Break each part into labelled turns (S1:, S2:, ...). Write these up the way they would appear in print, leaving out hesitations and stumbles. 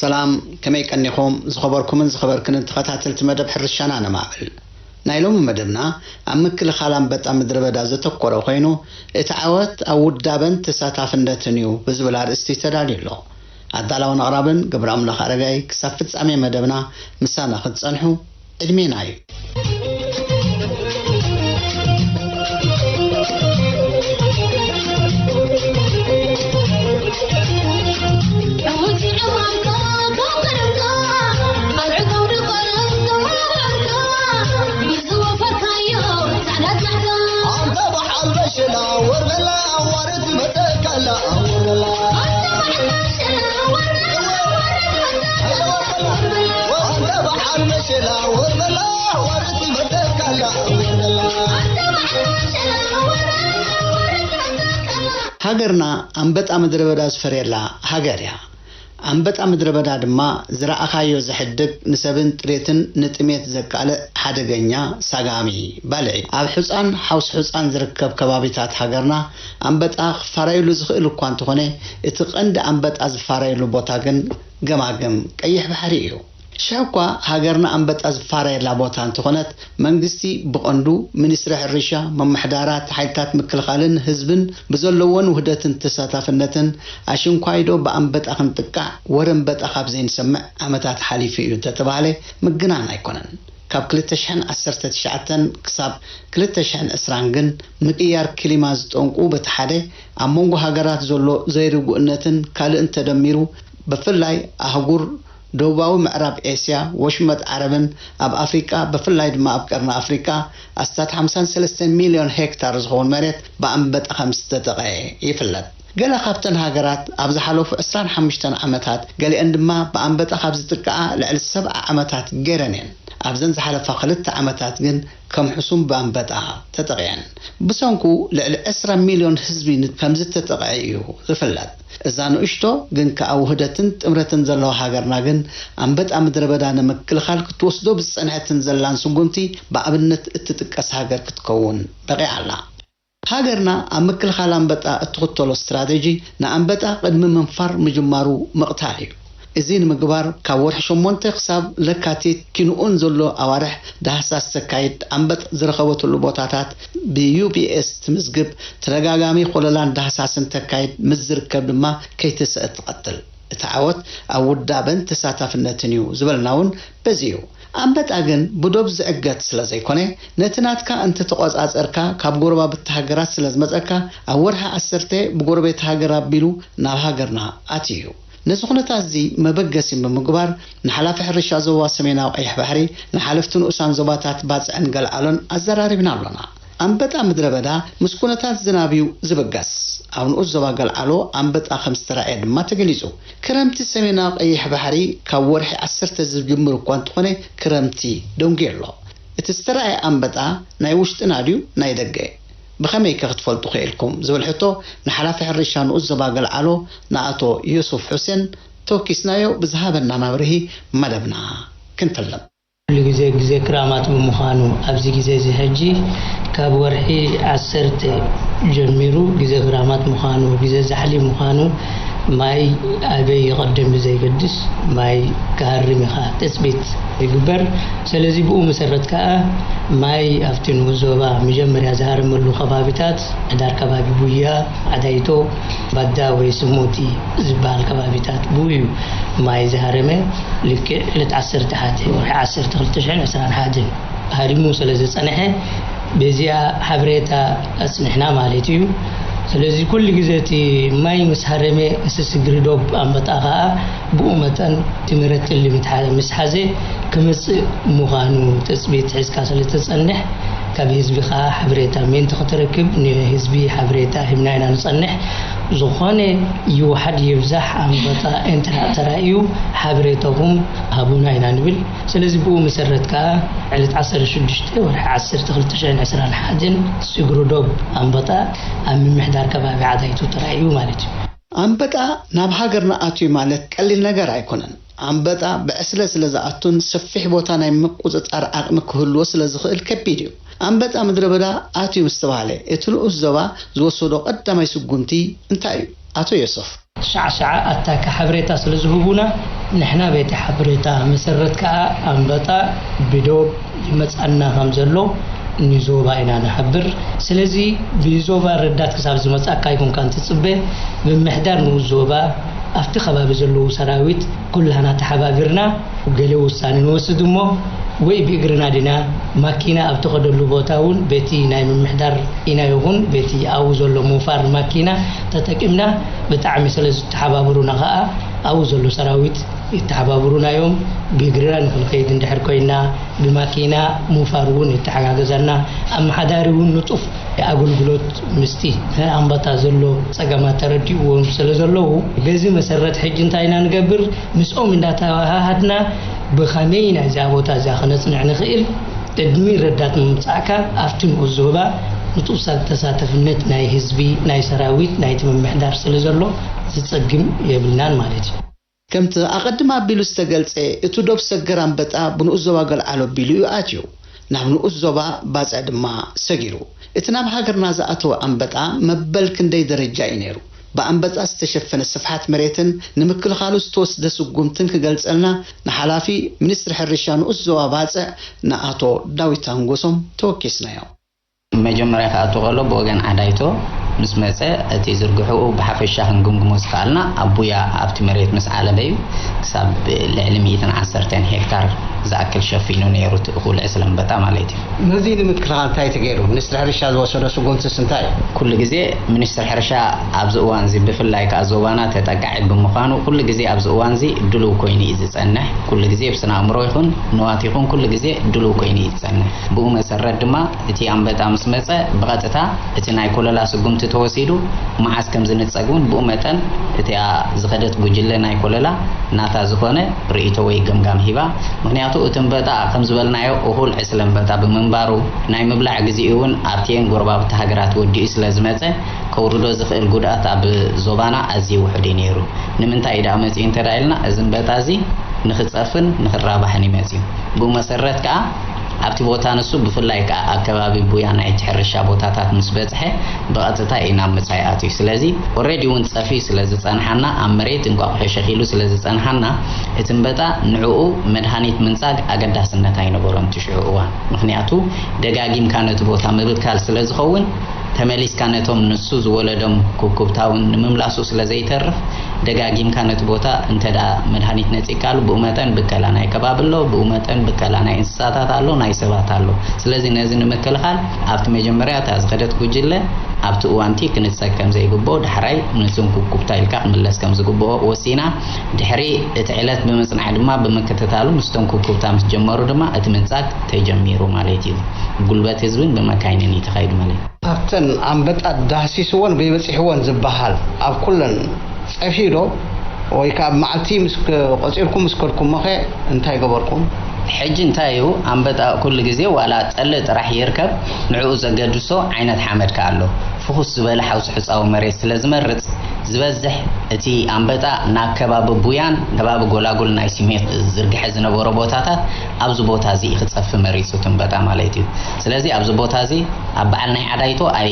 S1: سلام كما يكنيكم زخبركم من زخبركن تخاتلت مدب حرشانا نماعل نايلوم مدبنا امكل خالان بطا مدر بدا زتكورو خينو اتعاوت او دابن تساتافندتنيو بزبل ارستي تداليلو ادالاون قرابن قبر املاخ ارغاي كسافت صامي مدبنا مسانا خصنحو ادميناي هاجرنا أنبت أمدر بدا سفريلا هاجريا أنبت أمدر بدا دما زرع خايو زحدق نسبن تريتن نتميت زكالة حدقنيا ساقامي بالعي عب حسان حوس حسان زركب كبابيتات هاجرنا أنبت أخ فرايلو زخيلو كوانتخوني اتقند أنبت أز فرايلو بوتاقن قماقم كيح بحريو شاوكا هاجرنا أنبت أز فرايلا بوتان تخونت منجستي بقندو منسرح الرشا ممحدارات حيتات مكلخالن هزبن بزلوون وهدتن تساتافنتن عشان كايدو بأنبت أخن تقع ورنبت أخاب زين سمع أمتات حاليفي يتتبالي مقنان أيكونن كاب كلتشحن أسرت تشعتن كساب كلتشحن أسرانجن مقيار كلمات تنقو بتحدي أمونغو هاجرات زلو زيرو قنتن كال انت دميرو بفلاي أهجور دوباو معرب آسيا وشمت عربن أب أفريقيا بفلاي دما أبكرنا أفريقيا أستات 53 مليون هكتار زغون مريت بأنبت 5 دقائق يفلت قال خابتن هاجرات أبز حلوف أسران 5 عمتات قال عندما بأنبت أخابز تركعة لعل 7 عمتات جيرانين أبزن زحلف خلت عمتات جن كم حسون بأنبتها تتغيان بسونكو لعل 10 مليون حزبين كم 6 دقائق يفلت إذا إشتو جن كأوهدتن تمرتن زلوا هاجرنا جن أنبت أمدر بدانا مكل خالك توصدو بس أنها تنزلان سجونتي بأبنت التتكس هاجر كتكون بقي على هاجرنا أمكل خالان بتا التخطلو استراتيجي نأنبتا قد من فر مجمارو مقتالي إذين مقبار كاورح شمونت حساب لكاتيت كينو انزلو أوارح دهساس سكايد أنبت زرخوة اللوبوتاتات بيو بي اس تمزقب ترقاقامي خلالان دهساسن تكايد مزركب لما كي تسأت قتل تعاوت أو دابن تساتف النتنيو زبلناون بزيو أنبت أجن بدوب زعجت سلازي كونه نتناتكا أنت تقاز أزركا كاب غربا بتهاجرات سلاز مزكا أورها أسرته بغربة تهاجرات بيلو نهاجرنا أتيو نسخنا تازي مبجسين بمقبار نحلف حرشة زوا سمينا وأي بحري نحلفتون أسان زباتات باز أنقل علن الزراري بنالنا أنبت أمدر بدا مسكونة زنابيو زبجس أو نقول زواجل علو أنبت أخمس ترائد ما تجلسوا كرمتي سمينا وأي بحري كورح أسرت زجمر كوانتوني كرمتي دونجيرلو اتسترائي أنبت نايوشت ناديو نايدقي بخمي كغتفلتو خيلكم زول حتو نحلاف حرشان الزباقل علو نعطو يوسف حسين توكيسنايو بذهابنا مبرهي مدبنا كنفلم
S2: لجزء كرامات بمخانو أبزي جزء زهجي كابورحي عسرت جميرو جزء كرامات مخانو جزء زحلي مخانو ماي أبي يقدم زي قدس ماي كهرمي خا تثبيت يقبر سلزي بقو مسرت كا ماي أفتن وزوبا مجمر يزهر ملو خبابتات دار كبابي بويا عدايتو بدا ويسموتي زبال كبابتات بويو ماي زهرمي لك لتعسر تحاتي ورح عسر تغلتشعن عسران حادم هارمو سلزي صنحه بزيا حبريتا أسنحنا مالتيو ስለዚህ ኩሉ ግዜቲ ማይ መስሐረመ እስስግሪዶብ አንበጣኻ ብኡመተን ትምረት ልምትሓለ መስሐዘ ክምጽ ሙኻኑ ተጽቢት ሒዝካ ስለተጸንሕ ካብ ህዝቢኻ ሓበሬታ ምን ተኸተረክብ ንህዝቢ ሓበሬታ ህምናይና ንጸንሕ ዝኾነ ይውሓድ ይብዛሕ አንበጣ እንተራእዩ ሓበሬታኩም ሃቡና ኢና ንብል ስለዚህ ብኡ መሰረት ከዓ ዕለት 16 ወርሒ 10 2021 ስግሪዶብ አንበጣ ኣብ ምምሕዳር ከባቢ ዓዳይቱ ተራእዩ ማለት እዩ
S1: አንበጣ ናብ ሃገርና ኣትዩ ማለት ቀሊል ነገር ኣይኮነን አንበጣ በእስለ ስለዝኣቱን ሰፊሕ ቦታ ናይ ምቁጽጻር አቅም ክህልዎ ስለዝኽእል ከቢድ እዩ አንበጣ ምድረ በዳ ኣትዩ ምስተባለ እቲ ንኡስ ዞባ ዝወሰዶ ቀዳማይ ስጉምቲ እንታይ እዩ አቶ ዮሴፍ
S2: ሻዕሻዕ ኣታካ ሓበሬታ ስለዝህቡና ንሕና ቤት ሓበሬታ መሰረት ከዓ አንበጣ ቢዶብ ይመጻና ከም ዘሎ ንዞባ ኢና ንሕብር ስለዚ ብዞባ ረዳት ክሳብ ዝመጻካ ይኩን ካን ትጽበ ብምሕዳር ንዞባ ኣብቲ ከባቢ ዘለዎ ሰራዊት ኩላና ተሓባቢርና ገለ ውሳኔ ንወስድሞ ወይ ብእግርና ዲና ማኪና ኣብቲ ኸደሉ ቦታውን ቤቲ ናይ ምምሕዳር ኢና ይኹን ቤቲ ኣው ዘሎ ሙፋር ማኪና ተጠቂምና ብጣዕሚ ስለዝተሓባብሩና ከዓ ኣው ዘሎ ሰራዊት ይተሓባብሩናዮም ብእግርና ንኽንከይድ እንድሕር ኮይና ብማኪና ሙፋርውን ይተሓጋገዘና ኣመሓዳሪውን ንጡፍ ኣገልግሎት ምስቲ አንበጣ ዘሎ ጸገማት ተረዲኡዎም ስለዘለዉ በዚ መሰረት ሕጂ እንታይ ኢና ንገብር ምስኦም እንዳተዋሃድና ብኸመይና እዛ ቦታ እዛ ክነጽንዕ ንኽእል ቅድሚ ረዳት ምምጻእካ ኣብቲ ንኡዞባ ንጡፍ ተሳተፍነት ናይ ህዝቢ ናይ ሰራዊት ናይ ምምሕዳር ስለዘሎ ዝጸግም የብልናን ማለት እዩ
S1: ከምቲ ኣቐድማ ኣቢሉ ዝተገልጸ እቲ ዶብ ሰገር አንበጣ ብንኡስ ዞባ ገልዓሎ ኣቢሉ እዩ ኣትዩ ናብ ንኡስ ዞባ ባፅዕ ድማ ሰጊሩ እቲ ናብ ሃገርና ዝኣተወ አንበጣ መበል ክንደይ ደረጃ እዩ ነይሩ በአንበጣ ዝተሸፈነ ስፍሓት መሬትን ንምክልኻሉ ዝተወሰደ ስጉምትን ክገልጸልና ንሓላፊ ሚኒስትር ሕርሻ ንኡስ ዞባ ባፅዕ ንኣቶ ዳዊት አንጎሶም ተወኪስናዮ
S3: መጀመርያ ከኣቶ ከሎ ብወገን ዓዳይቶ ምስ መፀ እቲ ዝርግሑ ብሓፈሻ ክንግምግሞ ዝከኣልና ኣቡያ ኣብቲ መሬት ምስ ዓለበዩ ክሳብ ልዕሊ 110 ሄክታር ዝኣክል ሸፊኑ ነይሩ እኹል ዕስለ አንበጣ ማለት እዩ
S1: ነዚ ንምክልኻል እንታይ ተገይሩ ሚኒስትር ሕርሻ ዝወሰዶ ስጉምትስ እንታይ
S3: ኩሉ ግዜ ሚኒስትር ሕርሻ ኣብዚ እዋን እዚ ብፍላይ ከዓ ዞባና ተጠቃዒ ብምዃኑ ኩሉ ግዜ ኣብዚ እዋን እዚ ድሉው ኮይኑ እዩ ዝጸንሕ ኩሉ ግዜ ብስነ ኣእምሮ ይኹን ንዋት ይኹን ኩሉ ግዜ ድሉው ኮይኑ እዩ ዝጸንሕ ብኡ መሰረት ድማ እቲ አንበጣ ምስ መፀ ብቐጥታ እቲ ናይ ኮለላ ስጉምቲ ተወሲዱ መዓስ ከም ዝንጸጉን ብኡ መጠን እቲ ዝኸደት ጉጅለ ናይ ኮለላ ናታ ዝኾነ ርእይቶ ወይ ገምጋም ሂባ ምክንያቱ እቲ አንበጣ ከም ዝበልናዮ እኹል ዕስለ አንበጣ ብምንባሩ ናይ ምብላዕ ግዜኡን ኣብቲን ጎረባብቲ ሃገራት ወዲኡ ስለ ዝመፀ ከውርዶ ዝኽእል ጉድኣት ኣብ ዞባና ኣዝዩ ውሕድ ነይሩ ንምንታይ ዳ መፅኡ እንተዳኢልና እዚ አንበጣ እዚ ንኽጸፍን ንኽራባሕን ይመፅኡ ብኡ መሰረት ከዓ ኣብቲ ቦታ ንሱ ብፍላይ ከዓ ኣከባቢ ቡያ ናይ ሕርሻ ቦታታት ምስ በጽሐ ብቐጥታ ኢና ምጻይኣት እዩ ስለዚ ኦሬዲ እውን ጸፊ ስለ ዝጸንሐና ኣብ መሬት እንቋቑሖ ሸኺሉ ስለ ዝጸንሐና እቲ አንበጣ ንዕኡ መድሃኒት ምንጻግ ኣገዳስነት ኣይነበሮን ትሽዑ እዋን ምክንያቱ ደጋጊምካ ነቲ ቦታ ምብካል ስለ ዝኸውን ተመሊስካ ነቶም ንሱ ዝወለዶም ኩኩብታውን ንምምላሱ ስለ ዘይተርፍ ደጋጊምካ ነቲ ቦታ እንተዳ መድሃኒት ነጺካሉ ብኡ መጠን ብከላ ናይ ከባቢ ኣሎ ብኡ መጠን ብከላ ናይ እንስሳታት ኣሎ ናይ ሰባት ኣሎ ስለዚ ነዚ ንምክልኻል ኣብቲ መጀመርያ እታ ዝኸደት ጉጅለ ኣብቲ እዋንቲ ክንጸከም ዘይግብኦ ድሕራይ ንሱን ኩኩብታ ኢልካ ክምለስ ከም ዝግብኦ ወሲና ድሕሪ እቲ ዕለት ብምጽናዕ ድማ ብምክትታሉ ምስቶም ኩኩብታ ምስ ጀመሩ ድማ እቲ ምንጻግ ተጀሚሩ ማለት እዩ ጉልበት ህዝብን ብመካይንን ይተኻይዱ ማለት እዩ
S1: ኣብተን አንበጣ ዳህሲስዎን በይበጽሕዎን ዝበሃል ኣብ ኩለን ጸፊዶ ወይ ካብ ማዕልቲ ምስ ቆጺርኩም ምስ ከድኩም መኸ እንታይ ገበርኩም
S3: ሕጂ እንታይ እዩ አንበጣ ኩሉ ግዜ ዋላ ጠለ ጥራሕ ይርከብ ንዕኡ ዘገድሶ ዓይነት ሓመድ ከኣሎ ፍኹስ ዝበለ ሓውስ ሕፃዊ መሬት ስለ ዝመርጽ ዝበዝሕ እቲ አንበጣ ናብ ከባቢ ቡያን ከባቢ ጎላጉል ናይ ሲሜት ዝርግሐ ዝነበሮ ቦታታት ኣብዚ ቦታ እዚ ክጸፍ መሪጹ አንበጣ ማለት እዩ ስለዚ ኣብዚ ቦታ እዚ ኣብ በዓል ናይ ዓዳይቶ ኣይ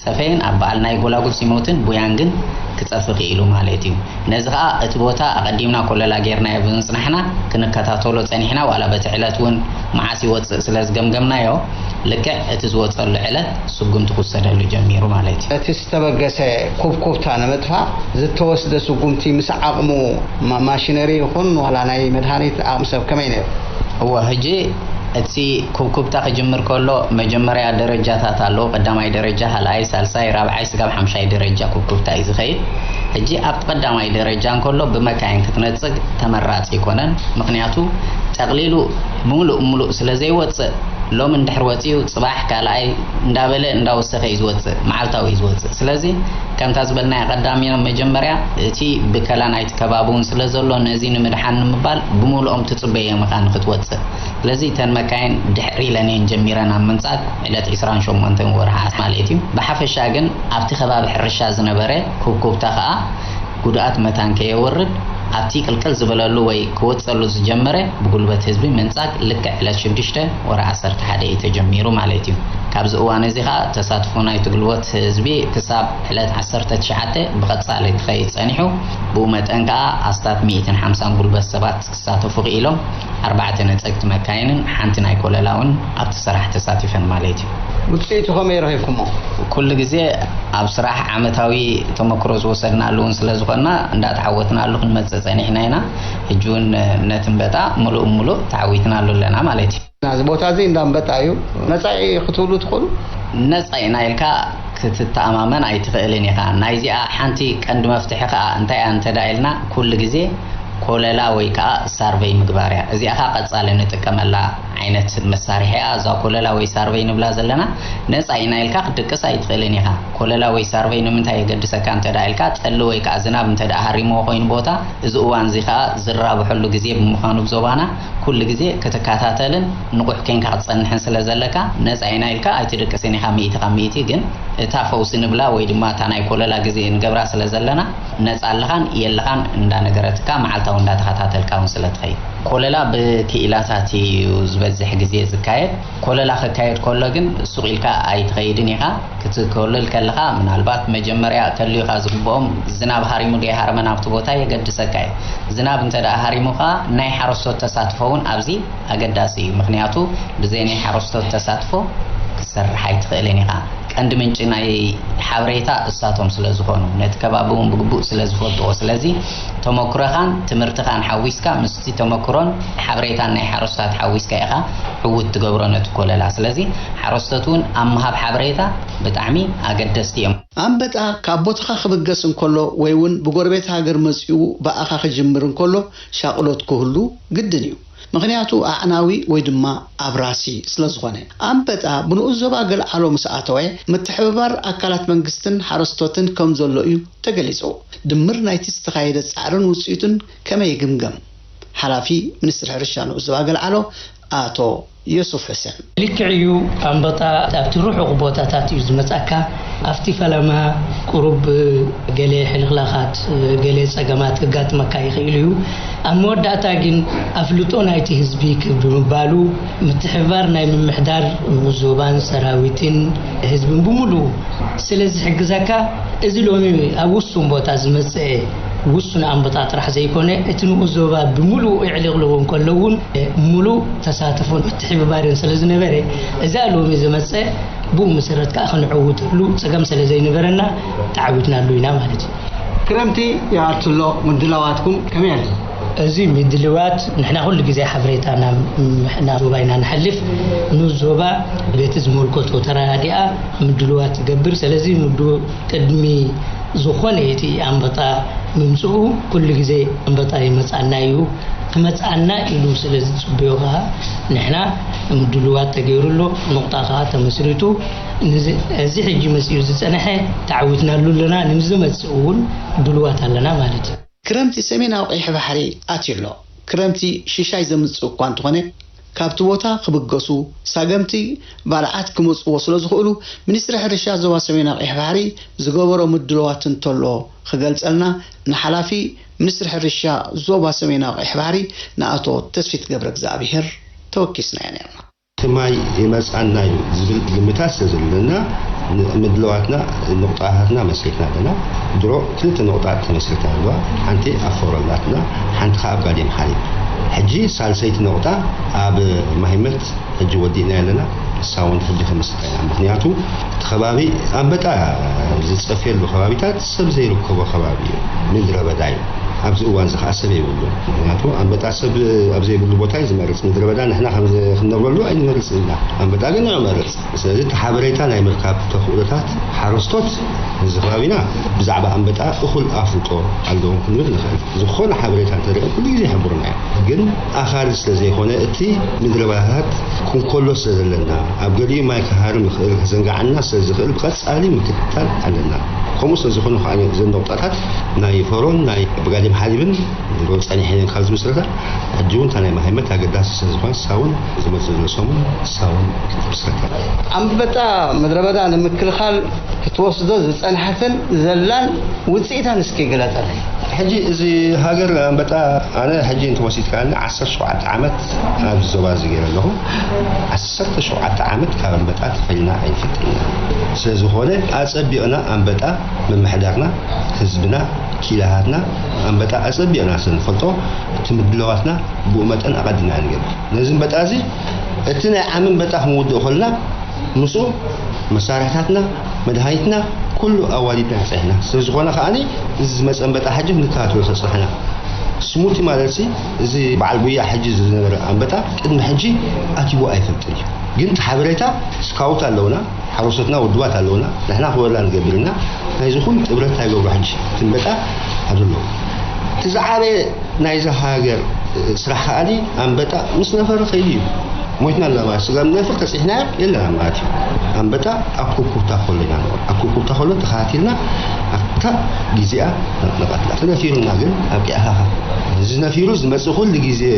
S3: ጸፈን ኣብ በዓል ናይ ጎላጉል ሲሞትን ቡያን ግን ክጸፍቕ ኢሉ ማለት እዩ ነዚ ከዓ እቲ ቦታ ኣቀዲምና ኮለላ ጌርና ብንጽናሕና ክንከታተሎ ጸኒሕና ዋላ በቲ ዕለት እውን መዓስ ይወፅእ ስለ ዝገምገምናዮ ልክዕ እቲ ዝወፀሉ ዕለት ስጉምቲ ክወሰደሉ ጀሚሩ ማለት እዩ
S1: እቲ ዝተበገሰ ኩብኩብታ ንምጥፋእ ዝተወሰደ ስጉምቲ ምስ ዓቕሙ ማሽነሪ ይኹን ዋላ ናይ መድሃኒት ዓቕሚ ሰብ ከመይ ነይሩ
S3: هو هجي اتي كوكوبتا كجمر كله مجمريا درجات አለው ቀዳማይ ደረጃ ሃላይ ሳልሳይ ራብዓይ ስጋብ 50 ደረጃ ኮኮብታ ይዝኸይድ እጂ ኣብ ቀዳማይ ደረጃን ከሎ በመካይን ክትነጽግ ተመራጽ ይኮነን ምክንያቱ ተቅሊሉ ሙሉ ስለዘይወጽእ ሎም እንድሕር ወጽዩ ጽባሕ ካልኣይ እንዳበለ እንዳወሰኸ ይዝወጽእ ማዓልታዊ ይዝወጽእ ስለዚ ከምታ ዝበልና ቀዳሚና መጀመሪያ እቲ ብከላናይት ከባቡን ስለዘሎ ነዚ ንምድሓን ምባል ብሙሉኦም ትጽበየ መካን ክትወጽእ ስለዚ ተን መካይን ድሕሪ ለኔን ጀሚረና መንጻት ዕለት 28 ወርሓት ማለት እዩ በሓፈሻ ግን ኣብቲ ከባቢ ሕርሻ ዝነበረ ኮኮብታ ከዓ ጉዳት መታንከ ይወርድ ኣብቲ ቅልቅል ዝበለሉ ወይ ክወጸሉ ዝጀመረ ብጉልበት ህዝቢ መንጻቅ ልክዕ ዕለት 6 ወር 11 ተጀሚሩ ማለት እዩ ካብዚ እዋን እዚ ኻ ተሳትፎ ናይ ትግልወት ህዝቢ ክሳብ ዕለት 19 ብቐጻሊ ክኸይድ ጸኒሑ ብመጠን ከዓ ኣስታት 150 ጉልበት ሰባት ክሳተፉ ኢሎም 4 ነጸግቲ መካይንን ሓንቲ ናይ ኮለላውን ኣብቲ ስራሕ ተሳቲፈን ማለት እዩ
S1: ውጽኢቱ ከመይ ረኺብኩሞ
S3: ኩሉ ግዜ ኣብ ስራሕ ዓመታዊ ተመክሮ ዝወሰድናሉን ስለዝኾና እንዳተዓወትናሉ ክንመጽእ ጸኒሕና ኢና እጁን ነትንበጣ ሙሉእ ተዓዊትናሉ ለና ማለት እዩ
S1: ናዚ ቦታ እዚ እንዳንበጣ እዩ ነፃይ ክትብሉ ትኽእሉ
S3: ነፃይ ናይልካ ክትተኣማመን ኣይትኽእልን ኢኻ ናይዚኣ ሓንቲ ቀንዲ መፍትሒ ከዓ እንታይ እንተዳኢልና ኩሉ ግዜ ኮለላ ወይ ከዓ ሳርቬይ ምግባርያ እዚኣ ኻ ቀጻሊ ንጥቀመላ ዓይነት መሳርሒ እዛ ኮለላ ወይ ሳርቬይ ንብላ ዘለና ነፃይ ናይልካ ክትደቅስ ኣይትኽእልን ኢኻ ኮለላ ወይ ሳርቬይ ንምንታይ የገድሰካ እንተዳኢልካ ጠሊ ወይ ከዓ ዝናብ እንተዳ ሃሪሞ ኮይኑ ቦታ እዚ እዋን እዚ ከዓ ዝራብሐሉ ግዜ ብምዃኑ ብዞባና ኩሉ ግዜ ከተከታተልን ንቑሕ ኮንካ ክትጸንሕን ስለዘለካ ነፃይ ናይልካ ኣይትደቅስን ኢኻ 100% ግን እታ ፈውሲ ንብላ ወይ ድማ እታ ናይ ኮለላ ግዜ ንገብራ ስለዘለና ነፃ ኣለኻን የለኻን እንዳነገረትካ መዓልታዊ እንዳተኸታተልካውን ስለትኸይድ ኮለላ ብክኢላታት እዩ ዝበዝሕ ግዜ ዝካየድ ኮለላ ክካየድ ከሎ ግን ሱቂልካ ኣይትኸይድን ኢኻ ክትኮለል ከለኻ ምናልባት መጀመርያ ከልዩኻ ዝግብኦም ዝናብ ሃሪሙ ደ ሃርመና ኣብቲ ቦታ የገድሰካ ዝናብ እንተዳ ሃሪሙኻ ናይ ሓረስቶት ተሳትፎውን ኣብዚ ኣገዳሲ እዩ ምክንያቱ ብዘይ ናይ ሓረስቶት ተሳትፎ ክሰርሕ ኣይትኽእልን ኢኻ ቀንዲ ምንጭ ናይ ሓበሬታ እሳቶም ስለዝኾኑ ነቲ ከባቢውን ብግቡእ ስለዝፈልጥዎ ስለዚ ተመክሮኻን ትምህርትኻን ሓዊስካ ምስቲ ተመክሮን ሓበሬታን ናይ ሓረስቶት ሓዊስካ ኢኻ ዕውት ትገብሮ ነቲ ኮለላ ስለዚ ሓረስቶት እውን ኣብ ምሃብ ሓበሬታ ብጣዕሚ ኣገደስቲ እዮም
S1: ኣንበጣ ካብ ቦታኻ ክብገስ እንከሎ ወይ እውን ብጎረቤት ሃገር መጽኡ በኣኻ ክጅምር እንከሎ ሻቅሎት ክህሉ ግድን እዩ ምክንያቱ ኣዕናዊ ወይ ድማ ኣብራሲ ስለዝኾነ ኣንበጣ ብንኡስ ዞባ ገልዓሎ ምስኣተወ ምትሕብባር ኣካላት መንግስትን ሓረስቶትን ከም ዘሎ እዩ ተገሊጹ ድምር ናይቲ ዝተኻየደ ጻዕርን ውጽኢቱን ከመይ ግምገም ሓላፊ ሚኒስትር ሕርሻ ንኡስ ዞባ ገልዓሎ ኣቶ يوسف حسين
S2: ልክዕዩ ኣንበጣ ኣብቲ ሩሑቕ ቦታታት እዩ ዝመጻካ ኣብቲ ፈለማ ቁሩብ ገሌ ሕልኽላኻት ገሌ ጸገማት ክጋጥመካ ይኽእል እዩ ኣብ መወዳእታ ግን ኣፍልጦ ናይቲ ህዝቢ ክብምባሉ ምትሕብባር ናይ ምምሕዳር ምዞባን ሰራዊትን ህዝብን ብምሉእ ስለዝሕግዘካ እዚ ሎሚ ኣብ ውሱን ቦታ ዝመጽአ ውሱን ኣንበጣ ጥራሕ ዘይኮነ እቲ ንኡዞባ ብምሉእ ይዕሊቕልውን ከለውን ሙሉእ ተሳትፎን ምትሕብባርን ስለዝነበረ እዛ ሎሚ ዝመጽአ ብኡ መሰረት ከዓ ክንዕውተሉ ጸገም ስለዘይነበረና ተዓዊትናሉ ኢና ማለት እዩ
S1: ክረምቲ ያትሎ ምድላዋትኩም ከመይ ኣሎ
S2: እዚ ምድልዋት ንሕና ኩሉ ግዜ ሓበሬታና ዞባይና ንሐልፍ ንዞባ ቤት ዝመልከቶ ተራዲኣ ምድልዋት ይገብር ስለዚ ምዱ ቅድሚ ዝኾነ እቲ ኣንበጣ ምምጽኡ ኩሉ ግዜ ኣንበጣ ይመጻና እዩ ክመጻና ኢሉ ስለዚ ጽበዮኻ ንሕና ምድልዋት ተገይሩሎ ንቕጣኻ ተመስሪቱ እዚ ሕጂ መጽኡ ዝጸንሐ ተዓዊትናሉ ለና ንዝመጽእ እውን ድልዋት ኣለና ማለት እዩ
S1: ክረምቲ ሰሜናዊ ቀይሕ ባሕሪ ኣትሎ ክረምቲ ሽሻይ ዘምጽእ እኳ እንተኾነ ካብቲ ቦታ ክብገሱ ሳገምቲ ባልዓት ክመጽዎ ስለዝኽእሉ ሚኒስትሪ ሕርሻ ዞባ ሰሜናዊ ቀይሕ ባሕሪ ዝገበሮ ምድልዋት እንተሎ ክገልጸልና ንሓላፊ ሚኒስትሪ ሕርሻ ዞባ ሰሜናዊ ቀይሕ ባሕሪ ንኣቶ ተስፊት ገብረ እግዚአብሔር ተወኪስና ነርና
S4: ትማይ ይመጻና ዝብል ግምታት ስለዘለና ምድልዋትና ንቁጣታትና መስሪትና ለና ድሮ ክልተ ንቁጣት ተመስሪትና ኣለዋ ሓንቲ ኣፎረላትና ሓንቲ ከዓ ባዴም ሓሊብ ሕጂ ሳልሰይቲ ንቁጣ ኣብ ማሂመት ሕጂ ወዲእና ኣለና ሳውን ሕጂ ከመስሪትና ምክንያቱ ተኸባቢ ኣንበጣ ዝጸፍየሉ ከባቢታት ሰብ ዘይርከቦ ከባቢ እዩ ምድረ በዳ እዩ أبز أوان زخ أسبي يقولون يعني أم بتعصب أبز يقولوا بتاعي زمرس مدري بدأ نحن خلنا نقولوا أي مرس إلا أم بتاعنا مرس سيد حبريتنا هاي مركب تخولتات حرستوت زخرابينا بزعبة أم بتاع أخل أفوتو عندهم كل نخل زخون حبريتنا ترى كل جزء يحبرنا جن آخر زي هنا أتي مدري بدأت كون كله سلنا أبغى ما يكهرم زنقة عنا سزخل بقص علي مكتل علينا خمس زخون خاني زندوقتات ناي فرون ناي بقالي محاربين روس أنا حين خالص مسرته الجون تاني مهمة هقداس سزخون ساون زمت زلسومن ساون مسرته
S1: عم بتا مدربة أنا مكل خال توصده أنا حسن زلان وتسيتها نسكي قلتها
S4: حجي زي هاجر بتا أنا حجي أنت وسيت كان 10 شوعة عامت بالزواج غير له 10 شوعة عامت كان بتا فينا عين فتنا سزخونه أصبي أنا أم بتا من محدرنا حزبنا كيلاتنا أم بتا أصبي أنا سنفلتو تمدلواتنا بومتنا أقدنا نجيب لازم بتأذي اتنا عمن بتا حمود دخلنا نصو مسارحتنا مدهايتنا كل أوالدنا صحنا سزخونه خاني مثلا بتا حاجة نكاتو صحنا سموتي مالسي زي بعلبية حجي زنر أم بتا قدم حجي أتيبو أي فلتري جنت حبريتا سكاوت اللونا حروستنا ودوات اللونا نحن هو اللي نقبلنا نايزخون تبرت هاي جو حجي تنبتا هذلو تزعلي نايز هاجر سرح علي أم بتا مس نفر خيلي موتنا لما سلام نفر تسحنا إلا ما أتي أم بتا أكو كوتا خلنا أكو كوتا خلنا تخاتلنا أكتا جزئة نقتلا تنافيرنا جن أبي أها زنا فيروز مسخول لجزء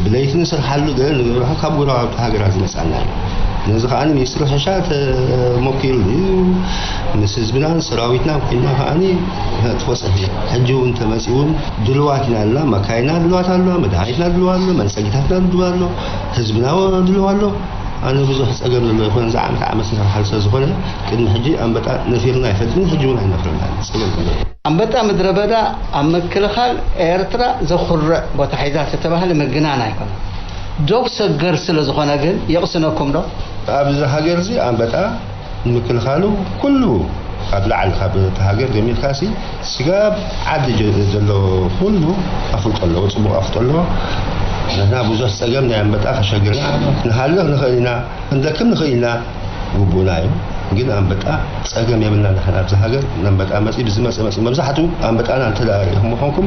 S4: بلايتنا سر حلو ده نروح كابورا هاجر هذا مسألة نزخ أنا ميسر حشات موكيل نسز بنا سراويتنا كنا هاني توصل حجو أنت مسؤول دلواتنا الله مكاينا دلوات الله مدعيتنا دلوات الله منسجتنا دلوات الله حزبنا دلوات الله أنا بزح أجمل الله يكون زعم تعمسنا حال سزخونه كنا حجي أم بتاع نفيرنا يفتن حجونا نفرنا
S1: أم بتا مدربة أم كل خال إيرترا زخر بتحيزات تبعها لمجنانا يكون دوب سجر سلزخنا جن يقصناكم ده
S4: أبز هاجر زي أم بتا مكل خالو كله قبل على خبر هاجر جميل خاسي سجاب عد جلو كله أفضل وصبوا أفضل نحن بزح سجمنا أم بتا خشجرنا نهلا نخلينا عندكم نخلينا وبنايم جينا أم بتا سجم يمنا نحن أبز هاجر نم بتا مسي بزمس ممزحته أم بتا أنا تلاقي هم حكم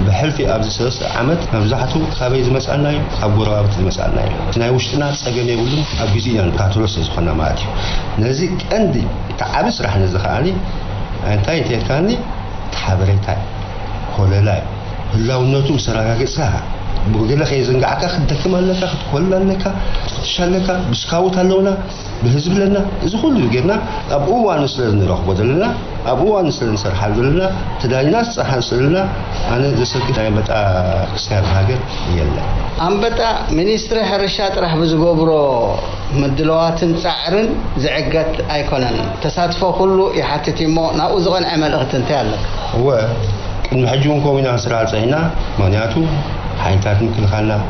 S4: بحلفي أبز سلس عمد ممزحته خبيز زمس أناي أبورا أبز زمس أناي تناوشتنا سجم يقولون أبجزيان كاتولوس خنا ماتي نزيك عندي تعبس راح نزخاني أنتي تكاني تحبريتاي خللاي لو نتو سراغا ساعة بقول لك إذا قعدت أخذك مالك أخذ كل لك شلك بسكاوت هلونا بحزب لنا إذا كله جينا أبوه نسل نروح بدلنا أبوه نسل نصير حللنا تداينا صح نسلنا أنا جسد كده بتاع كسر هاجر يلا
S1: أم بتا منيستر حرشات راح بزقبرو مدلوات سعرن زعقت أيقونن تصادفه كله يحتتي مو نأوزغن عمل أختنتي لك
S4: هو نحجون كومينا سرعة هنا معناته حينتات ممكن خلنا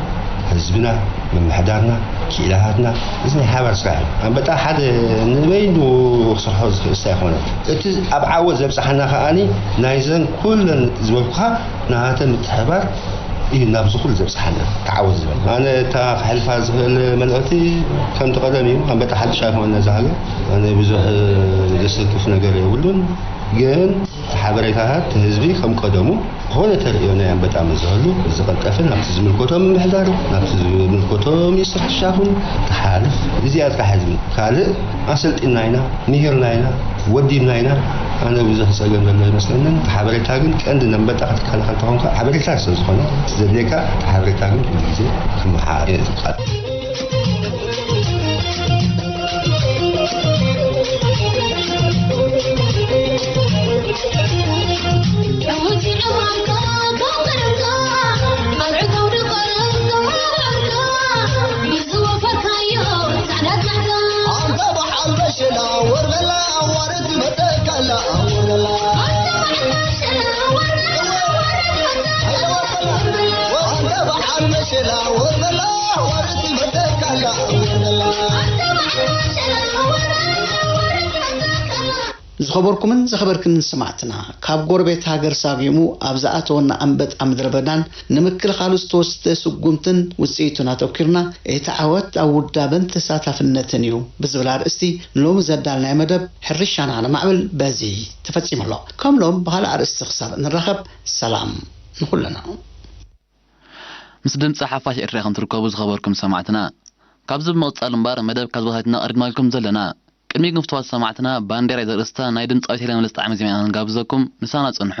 S4: حزبنا من محدارنا كيلاتنا إذن حوار سرعي أم بتا حد نبين وصرحوا الساخونة أبعوز بصحنا خاني نايزن كل زوجها نهاية متحبر إيه نابز كل زبصحنا تعوز أنا تحلف هذا الملأتي كم تقدمي أم بتا حد شايفه أنا زعله أنا بزح جسد كيف نقرأ يقولون جن حبريتها تهزبي كم قدمه هون تريونه يوم بتعمل زهلو زقت قفل نبتز من الكتب محداره نبتز من الكتب يسرح الشافون تحالف زيادة حزمي خالق أصلت إناينا نهر ناينا ودي ناينا أنا بزح سجن الله مثلاً حبريتها جن عندنا بتاع خلتهم حبريتها سوزخنا زديك حبريتها جن زي كم حاجة
S1: ዝኸበርኩምን ዝኸበርክን ሰማዕትና ካብ ጎረቤት ሃገር ሳጊሙ ኣብ ዝኣተወና ኣንበጣ ምድረ በዳን ንምክልኻሉ ዝተወሰደ ስጉምትን ውፅኢቱን ኣተኪርና እቲ ዓወት ኣብ ውዳበን ተሳታፍነትን እዩ ብዝብል ኣርእስቲ ንሎሚ ዘዳልናይ መደብ ሕርሻና ለማዕብል በዚ ተፈፂሙ ኣሎ ከምሎም ብካልእ ኣርእስቲ ክሳብ ንራኸብ ሰላም ንኩለና
S5: ምስ ድምፂ ሓፋሽ ኤርትራ ከም ትርከቡ ዝኸበርኩም ሰማዕትና ካብዚ ብምቕፃል እምበር መደብ ካዝባታትና ቀሪድናልኩም ዘለና ቅድሚ ግንፍትዋት ሰማዕትና ባንዴራ ዘርእስታ ናይ ድምፃዊት ሄለን መለስ ጣዕመ ዜማ ንጋብዘኩም ንሳና ፅንሑ